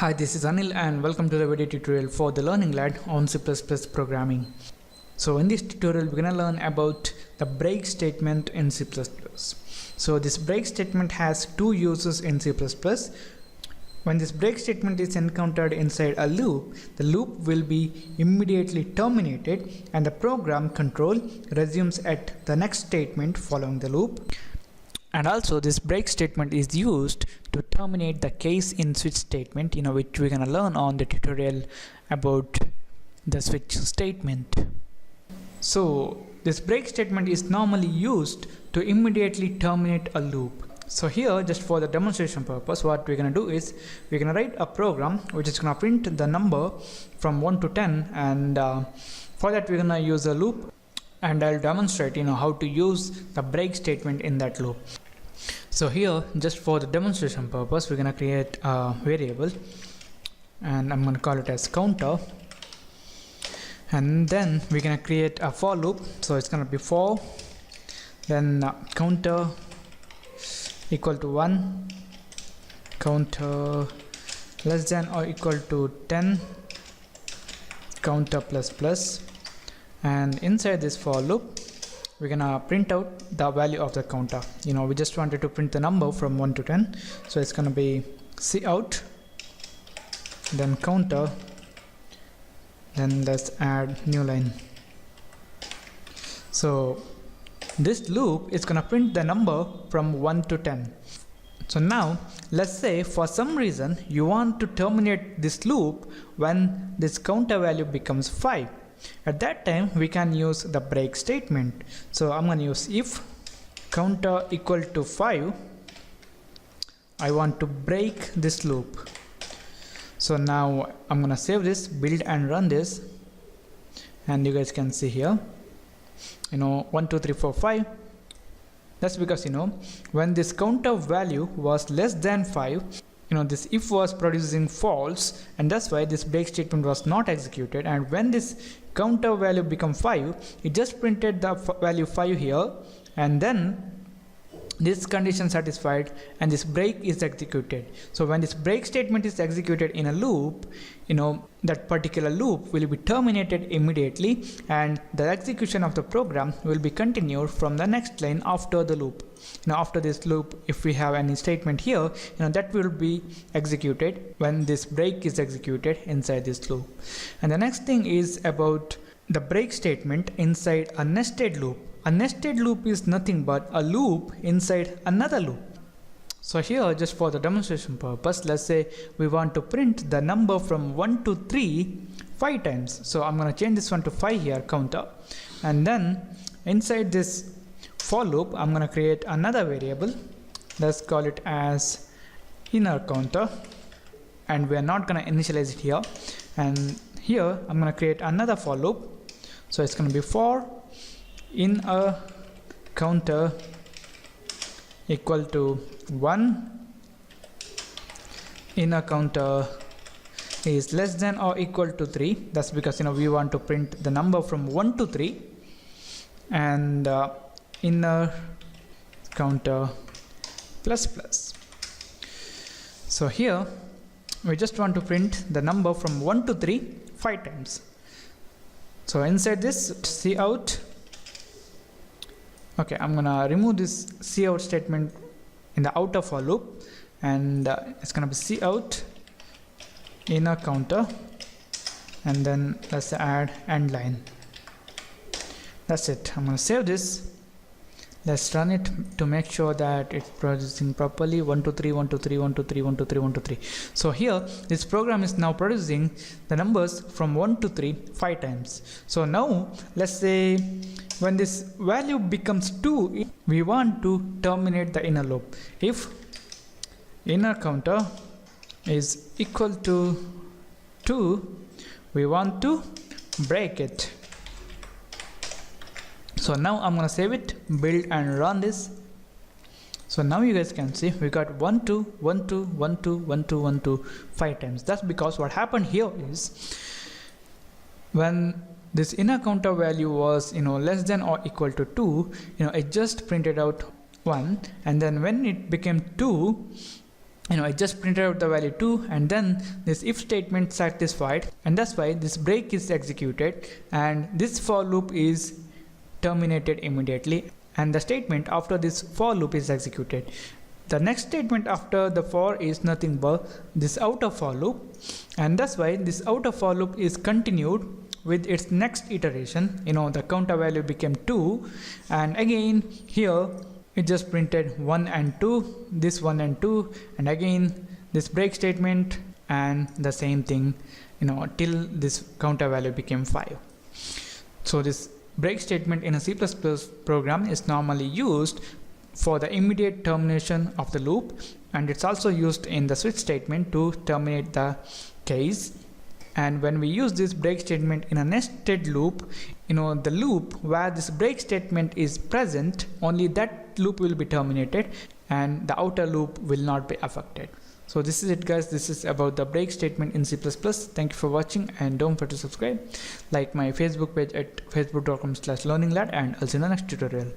Hi, this is Anil and welcome to the video tutorial for the Learning Lad on C++ programming. So in this tutorial we're going to learn about the break statement in C++. So this break statement has two uses in C++. When this break statement is encountered inside a loop, the loop will be immediately terminated and the program control resumes at the next statement following the loop. And also this break statement is used to terminate the case in switch statement, which we're going to learn on the tutorial about the switch statement. So this break statement is normally used to immediately terminate a loop. So here, just for the demonstration purpose, what we're going to do is we're going to write a program which is going to print the number from 1 to 10, and for that we're going to use a loop, and I'll demonstrate how to use the break statement in that loop. So here, just for the demonstration purpose, we're going to create a variable and I'm going to call it as counter, and then we're going to create a for loop. So it's going to be for, then counter equal to 1, counter less than or equal to 10, counter plus plus, and inside this for loop we're gonna print out the value of the counter. We just wanted to print the number from 1 to 10, so it's gonna be cout, then counter, then let's add new line. So this loop is gonna print the number from 1 to 10. So now let's say for some reason you want to terminate this loop when this counter value becomes 5. At that time we can use the break statement. So I'm going to use if counter equal to 5, I want to break this loop. So now I'm going to save this, build and run this, and you guys can see here 1 2 3 4 5. That's because when this counter value was less than 5, this if was producing false, and that's why this break statement was not executed. And when this counter value become 5, it just printed the value 5 here, and then this condition satisfied and this break is executed. So when this break statement is executed in a loop, that particular loop will be terminated immediately, and the execution of the program will be continued from the next line after the loop. After this loop, if we have any statement here, that will be executed when this break is executed inside this loop. And the next thing is about the break statement inside a nested loop. A nested loop is nothing but a loop inside another loop. So here, just for the demonstration purpose, let's say we want to print the number from 1 to 3 5 times. So I'm going to change this one to 5 here, counter, and then inside this for loop I'm going to create another variable. Let's call it as inner counter, and we are not going to initialize it here. And here I'm going to create another for loop. So it's going to be for inner counter equal to 1, inner counter is less than or equal to 3. That's because we want to print the number from 1 to 3, and inner counter plus plus. So here we just want to print the number from 1 to 3 5 times. So inside this cout, okay, I'm gonna remove this cout statement in the outer for loop, and it's gonna be cout inner counter, and then let's add end line. That's it. I'm gonna save this. Let's run it to make sure that it's producing properly. 1 2 3 1 2 3 1 2 3 1 2 3 1 2 3. So here this program is now producing the numbers from 1 to 3 5 times. So now let's say when this value becomes 2, we want to terminate the inner loop. If inner counter is equal to 2, we want to break it. So now I'm going to save it, build and run this. So now you guys can see we got 1 2 1 2 1 2 1 2 1 2 5 times. That's because what happened here is when this inner counter value was less than or equal to 2, it just printed out 1, and then when it became 2, it just printed out the value 2, and then this if statement satisfied, and that's why this break is executed and this for loop is terminated immediately, and the statement after this for loop is executed. The next statement after the for is nothing but this outer for loop, and that's why this outer for loop is continued with its next iteration. The counter value became 2, and again here it just printed 1 and 2, this 1 and 2, and again this break statement and the same thing, till this counter value became 5. So this break statement in a C++ program is normally used for the immediate termination of the loop, and it's also used in the switch statement to terminate the case. And when we use this break statement in a nested loop, the loop where this break statement is present, only that loop will be terminated and the outer loop will not be affected. So this is it, guys. This is about the break statement in C++. Thank you for watching, and don't forget to subscribe, like my Facebook page at facebook.com/learninglad, and I'll see you in the next tutorial.